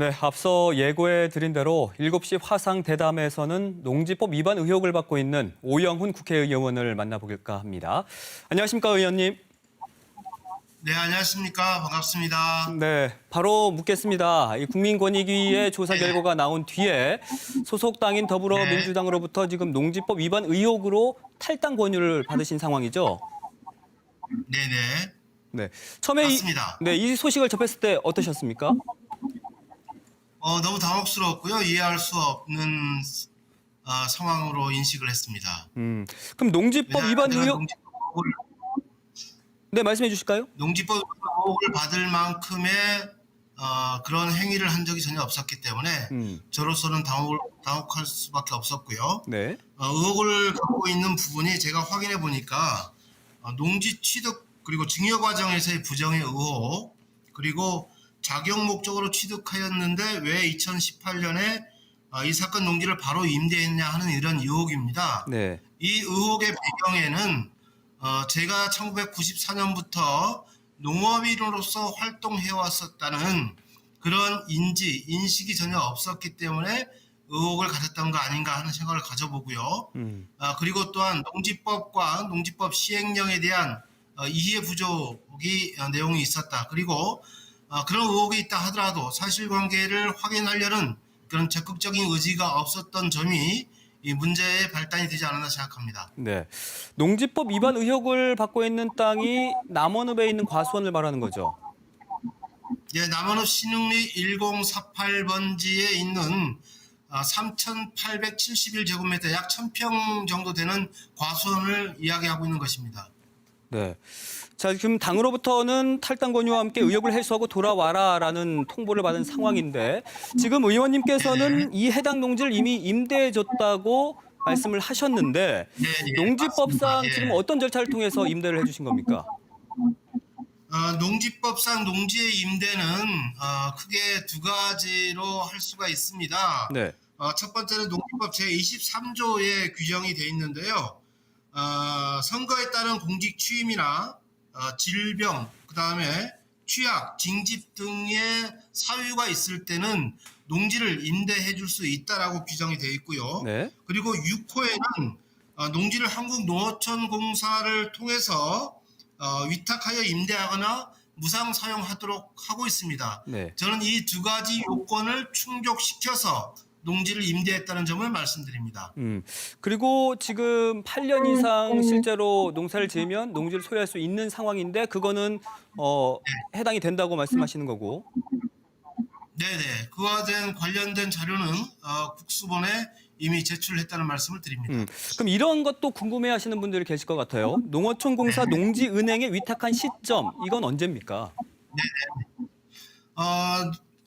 네, 앞서 예고해 드린 대로 7시 화상 대담에서는 농지법 위반 의혹을 받고 있는 오영훈 국회의원을 만나볼까 합니다. 안녕하십니까, 의원님? 네, 안녕하십니까. 반갑습니다. 네, 바로 묻겠습니다. 이 국민권익위의 조사 결과가 나온 뒤에 소속 당인 더불어민주당으로부터 지금 농지법 위반 의혹으로 탈당 권유를 받으신 상황이죠? 네네. 네, 처음에 맞습니다. 이 소식을 접했을 때 어떠셨습니까? 너무 당혹스러웠고요. 이해할 수 없는 상황으로 인식을 했습니다. 그럼 농지법 왜냐하면 위반 제가 의혹, 네, 말씀해 주실까요? 농지법 의혹을 받을 만큼의 그런 행위를 한 적이 전혀 없었기 때문에 저로서는 당혹할 수밖에 없었고요. 네. 의혹을 갖고 있는 부분이 제가 확인해 보니까 농지 취득 그리고 증여 과정에서의 부정의 의혹 그리고 자격 목적으로 취득하였는데 왜 2018년에 이 사건 농지를 바로 임대했냐 하는 이런 의혹입니다. 네. 이 의혹의 배경에는 제가 1994년부터 농업인으로서 활동해왔었다는 그런 인식이 전혀 없었기 때문에 의혹을 가졌던 거 아닌가 하는 생각을 가져보고요. 그리고 또한 농지법과 농지법 시행령에 대한 이해 부족이 내용이 있었다. 그리고 그런 의혹이 있다 하더라도 사실관계를 확인하려는 그런 적극적인 의지가 없었던 점이 이 문제의 발단이 되지 않았나 생각합니다. 네. 농지법 위반 의혹을 받고 있는 땅이 남원읍에 있는 과수원을 말하는 거죠. 예, 남원읍 신흥리 1048번지에 있는 3,871제곱미터 약 1,000평 정도 되는 과수원을 이야기하고 있는 것입니다. 네. 자, 지금 당으로부터는 탈당 권유와 함께 의혹을 해소하고 돌아와라라는 통보를 받은 상황인데 지금 의원님께서는 이 해당 농지를 이미 임대해줬다고 말씀을 하셨는데 예, 예, 농지법상 맞습니다. 예. 지금 어떤 절차를 통해서 임대를 해주신 겁니까? 농지법상 농지의 임대는 크게 두 가지로 할 수가 있습니다. 네. 첫 번째는 농지법 제23조에 규정이 되어 있는데요. 선거에 따른 공직 취임이나 질병, 그다음에 취약, 징집 등의 사유가 있을 때는 농지를 임대해 줄 수 있다라고 규정이 되어 있고요. 네. 그리고 6호에는 농지를 한국농어촌공사를 통해서 위탁하여 임대하거나 무상 사용하도록 하고 있습니다. 네. 저는 이 두 가지 요건을 충족시켜서 농지를 임대했다는 점을 말씀드립니다. 그리고 지금 8년 이상 실제로 농사를 지으면 농지를 소유할 수 있는 상황인데 그거는 해당이 된다고 말씀하시는 거고. 네네. 그와 관련된 자료는 국수본에 이미 제출했다는 말씀을 드립니다. 그럼 이런 것도 궁금해하시는 분들이 계실 것 같아요. 농어촌공사 농지은행에 위탁한 시점, 이건 언제입니까?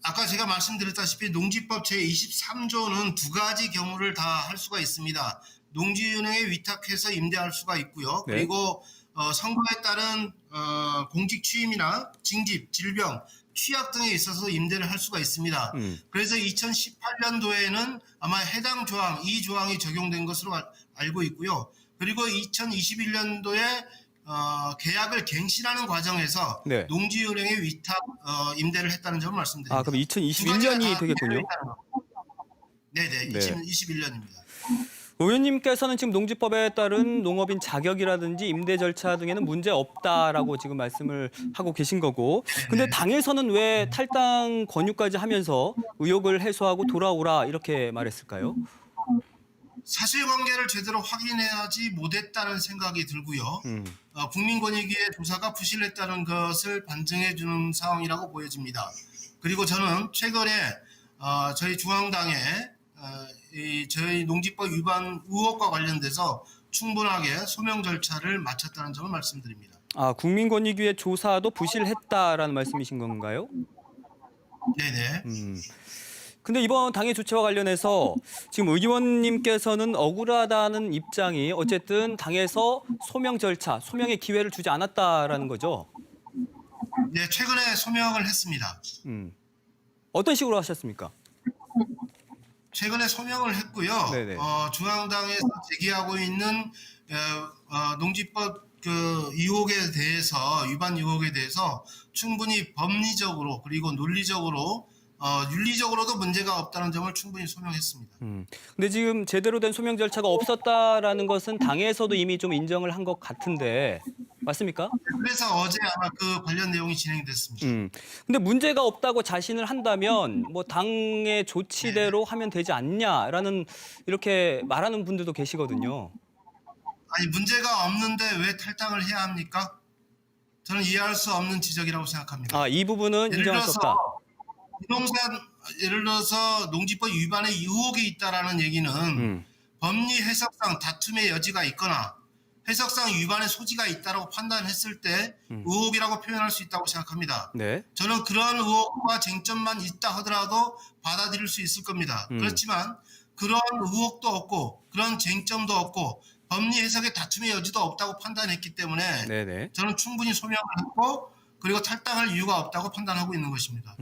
아까 제가 말씀드렸다시피 농지법 제23조는 두 가지 경우를 다 할 수가 있습니다. 농지은행에 위탁해서 임대할 수가 있고요. 네. 그리고 선거에 따른 공직 취임이나 징집, 질병, 취약 등에 있어서 임대를 할 수가 있습니다. 그래서 2018년도에는 아마 해당 조항, 이 조항이 적용된 것으로 알고 있고요. 그리고 2021년도에 계약을 갱신하는 과정에서 네. 농지은행에 위탁 임대를 했다는 점을 말씀드립니다. 아, 그럼 2021년이 되겠군요. 네네, 네. 2021년입니다. 의원님께서는 지금 농지법에 따른 농업인 자격이라든지 임대 절차 등에는 문제 없다라고 지금 말씀을 하고 계신 거고. 근데 당에서는 왜 탈당 권유까지 하면서 의혹을 해소하고 돌아오라 이렇게 말했을까요? 사실관계를 제대로 확인해야지 못했다는 생각이 들고요. 국민권익위의 조사가 부실했다는 것을 반증해 주는 상황이라고 보여집니다. 그리고 저는 최근에 저희 중앙당에 저희 농지법 위반 의혹과 관련돼서 충분하게 소명 절차를 마쳤다는 점을 말씀드립니다. 아, 국민권익위의 조사도 부실했다라는 말씀이신 건가요? 네네. 근데 이번 당의 조치와 관련해서 지금 의원님께서는 억울하다는 입장이 어쨌든 당에서 소명 절차, 소명의 기회를 주지 않았다라는 거죠. 네, 최근에 소명을 했습니다. 어떤 식으로 하셨습니까? 최근에 소명을 했고요. 네네. 중앙당에서 제기하고 있는 농지법 의혹에 대해서 위반 의혹에 대해서 충분히 법리적으로 그리고 논리적으로 윤리적으로도 문제가 없다는 점을 충분히 소명했습니다. 근데 지금 제대로 된 소명 절차가 없었다라는 것은 당에서도 이미 좀 인정을 한 것 같은데 맞습니까? 그래서 어제 아마 그 관련 내용이 진행됐습니다. 근데 문제가 없다고 자신을 한다면 뭐 당의 조치대로 하면 되지 않냐라는 이렇게 말하는 분들도 계시거든요. 아니 문제가 없는데 왜 탈당을 해야 합니까? 저는 이해할 수 없는 지적이라고 생각합니다. 아, 이 부분은 예를 인정할 수 들어서 없다. 부동산 예를 들어서 농지법 위반에 의혹이 있다라는 얘기는 음, 법리 해석상 다툼의 여지가 있거나 해석상 위반의 소지가 있다라고 판단했을 때 의혹이라고 표현할 수 있다고 생각합니다. 네. 저는 그런 의혹과 쟁점만 있다 하더라도 받아들일 수 있을 겁니다. 그렇지만 그런 의혹도 없고 그런 쟁점도 없고 법리 해석의 다툼의 여지도 없다고 판단했기 때문에 네네. 저는 충분히 소명을 했고 그리고 탈당할 이유가 없다고 판단하고 있는 것입니다.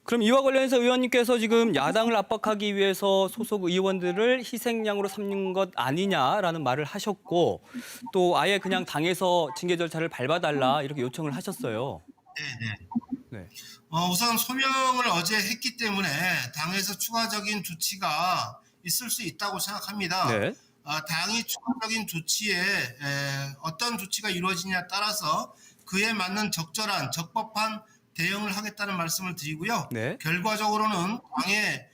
그럼 이와 관련해서 의원님께서 지금 야당을 압박하기 위해서 소속 의원들을 희생양으로 삼는 것 아니냐라는 말을 하셨고 또 아예 그냥 당에서 징계 절차를 밟아달라 이렇게 요청을 하셨어요. 네. 우선 소명을 어제 했기 때문에 당에서 추가적인 조치가 있을 수 있다고 생각합니다. 네. 당이 추가적인 조치에 어떤 조치가 이루어지냐에 따라서 그에 맞는 적절한 적법한 대응을 하겠다는 말씀을 드리고요. 네. 결과적으로는 당에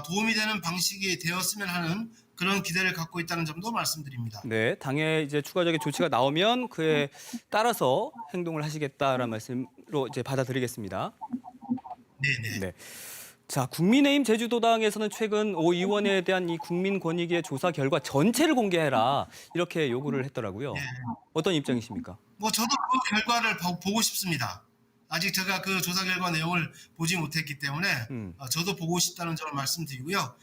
도움이 되는 방식이 되었으면 하는 그런 기대를 갖고 있다는 점도 말씀드립니다. 네, 당에 이제 추가적인 조치가 나오면 그에 따라서 행동을 하시겠다라는 말씀으로 이제 받아들이겠습니다. 네네. 네. 자, 국민의힘 제주도당에서는 최근 오 의원에 대한 이 국민권익위의 조사 결과 전체를 공개해라 이렇게 요구를 했더라고요. 어떤 입장이십니까? 저도 그 결과를 보고 싶습니다. 아직 제가 그 조사 결과 내용을 보지 못했기 때문에 저도 보고 싶다는 점을 말씀드리고요.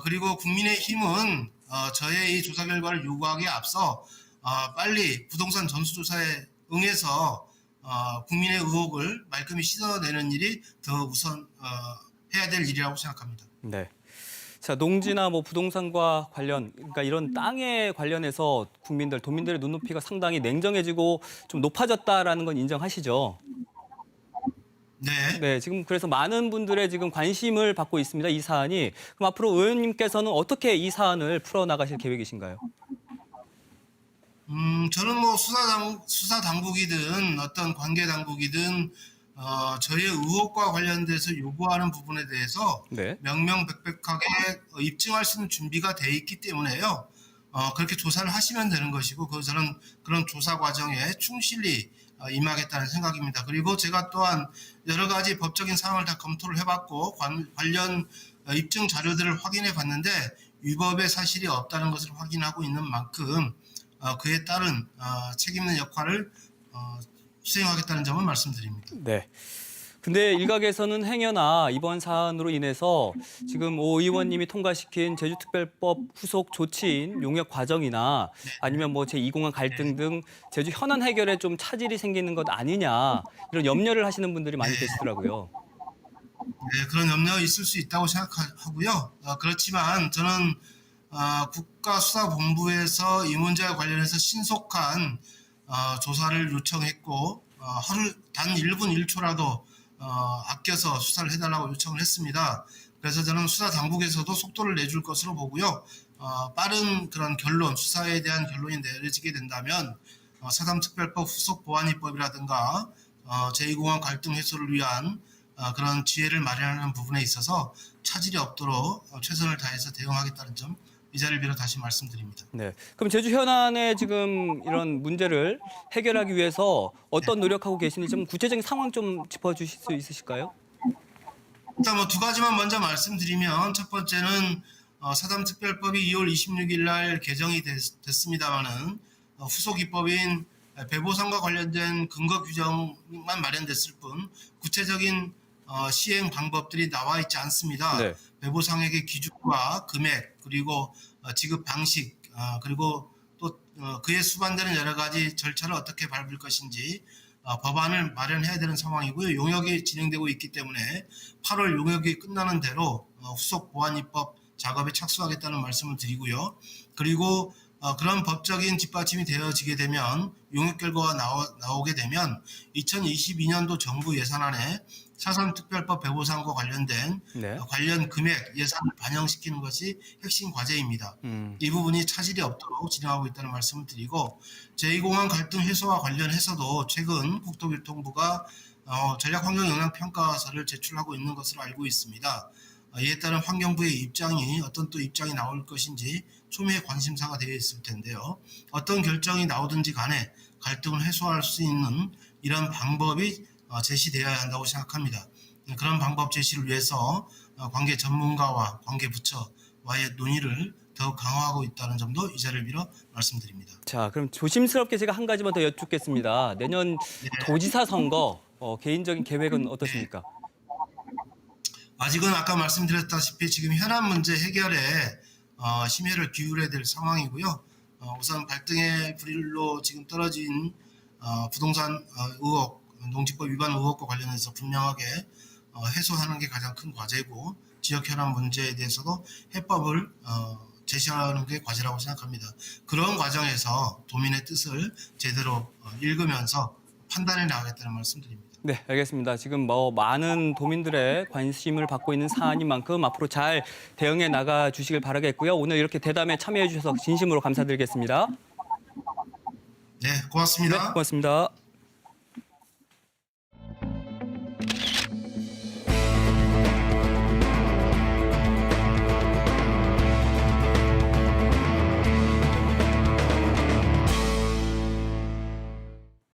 그리고 국민의힘은 저의 이 조사 결과를 요구하기에 앞서 빨리 부동산 전수조사에 응해서 국민의 의혹을 말끔히 씻어내는 일이 더 우선 해야 될 일이라고 생각합니다. 네. 자, 농지나 뭐 부동산과 관련, 그러니까 이런 땅에 관련해서 도민들의 눈높이가 상당히 냉정해지고 좀 높아졌다라는 건 인정하시죠? 네. 네, 지금 그래서 많은 분들의 지금 관심을 받고 있습니다. 이 사안이. 그럼 앞으로 의원님께서는 어떻게 이 사안을 풀어나가실 계획이신가요? 저는 뭐 수사 당국이든 어떤 관계 당국이든 저의 의혹과 관련돼서 요구하는 부분에 대해서 네. 명명백백하게 입증할 수 있는 준비가 돼 있기 때문에요. 그렇게 조사를 하시면 되는 것이고 저는 그런 조사 과정에 충실히 임하겠다는 생각입니다. 그리고 제가 또한 여러 가지 법적인 사항을 다 검토를 해봤고 관련 입증 자료들을 확인해 봤는데 위법의 사실이 없다는 것을 확인하고 있는 만큼 그에 따른 책임 있는 역할을 수행하겠다는 점을 말씀드립니다. 네. 근데 일각에서는 행여나 이번 사안으로 인해서 지금 오 의원님이 통과시킨 제주특별법 후속 조치인 용역 과정이나 아니면 뭐 제2공항 갈등 등 제주 현안 해결에 좀 차질이 생기는 것 아니냐 이런 염려를 하시는 분들이 많이 계시더라고요. 네, 그런 염려 있을 수 있다고 생각하고요. 그렇지만 저는 국가수사본부에서 이 문제와 관련해서 신속한 조사를 요청했고 단 1분 1초라도 아껴서 수사를 해달라고 요청을 했습니다. 그래서 저는 수사 당국에서도 속도를 내줄 것으로 보고요. 빠른 그런 결론, 수사에 대한 결론이 내려지게 된다면 사담특별법 후속 보완입법이라든가 제2공항 갈등 해소를 위한 그런 지혜를 마련하는 부분에 있어서 차질이 없도록 최선을 다해서 대응하겠다는 점 이 자리를 빌어 다시 말씀드립니다. 네. 그럼 제주 현안의 지금 이런 문제를 해결하기 위해서 어떤 노력하고 계시는지 좀 구체적인 상황 좀 짚어주실 수 있으실까요? 일단 뭐 두 가지만 먼저 말씀드리면 첫 번째는 사담특별법이 2월 26일 날 개정이 됐습니다마는 후속 입법인 배보상과 관련된 근거 규정만 마련됐을 뿐 구체적인 시행 방법들이 나와 있지 않습니다. 네. 배보상액의 기준과 금액 그리고 지급 방식 그리고 또 그에 수반되는 여러 가지 절차를 어떻게 밟을 것인지 법안을 마련해야 되는 상황이고요. 용역이 진행되고 있기 때문에 8월 용역이 끝나는 대로 후속 보완입법 작업에 착수하겠다는 말씀을 드리고요. 그리고 그런 법적인 뒷받침이 되어지게 되면 용역 결과가 나오게 되면 2022년도 정부 예산안에 4.3 특별법 배보상과 관련된 네. 관련 금액 예산을 반영시키는 것이 핵심 과제입니다. 이 부분이 차질이 없도록 진행하고 있다는 말씀을 드리고 제2공항 갈등 해소와 관련해서도 최근 국토교통부가 전략환경영향평가서를 제출하고 있는 것으로 알고 있습니다. 이에 따른 환경부의 입장이 어떤 또 입장이 나올 것인지 초미의 관심사가 되어 있을 텐데요. 어떤 결정이 나오든지 간에 갈등을 해소할 수 있는 이런 방법이 제시되어야 한다고 생각합니다. 그런 방법 제시를 위해서 관계 전문가와 관계 부처와의 논의를 더욱 강화하고 있다는 점도 이 자리를 빌어 말씀드립니다. 자, 그럼 조심스럽게 제가 한 가지만 더 여쭙겠습니다. 내년 도지사 선거 개인적인 계획은 어떠십니까? 아직은 아까 말씀드렸다시피 지금 현안 문제 해결에 심혈을 기울여야 될 상황이고요. 우선 발등의 불일로 지금 떨어진 부동산 의혹, 농지법 위반 의혹과 관련해서 분명하게 해소하는 게 가장 큰 과제고 지역 현안 문제에 대해서도 해법을 제시하는 게 과제라고 생각합니다. 그런 과정에서 도민의 뜻을 제대로 읽으면서 판단해 나가겠다는 말씀드립니다. 네, 알겠습니다. 지금 많은 도민들의 관심을 받고 있는 사안인 만큼 앞으로 잘 대응해 나가 주시길 바라겠고요. 오늘 이렇게 대담에 참여해 주셔서 진심으로 감사드리겠습니다. 네, 고맙습니다. 네, 고맙습니다.